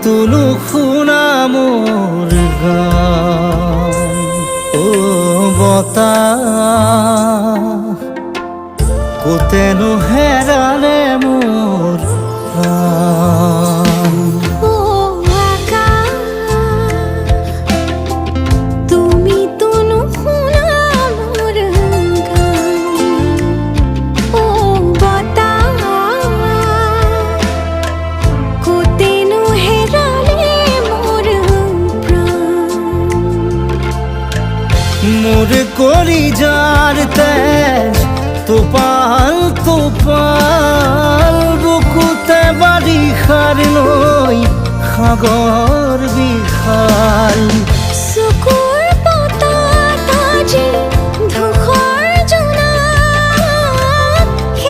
তুলু শুনা মোর গান। ও বতাহ কোতেনো হেরালে মোর প্রাণ। ও আকাশ তুমি তুলু শুনা মোর গান। ও বতাহ কোতেনো হেরালে মোর প্রাণ। মোর কলিজার তেজ তোপাল তোপাল বুকুতে বাড়ি খার নই সাগর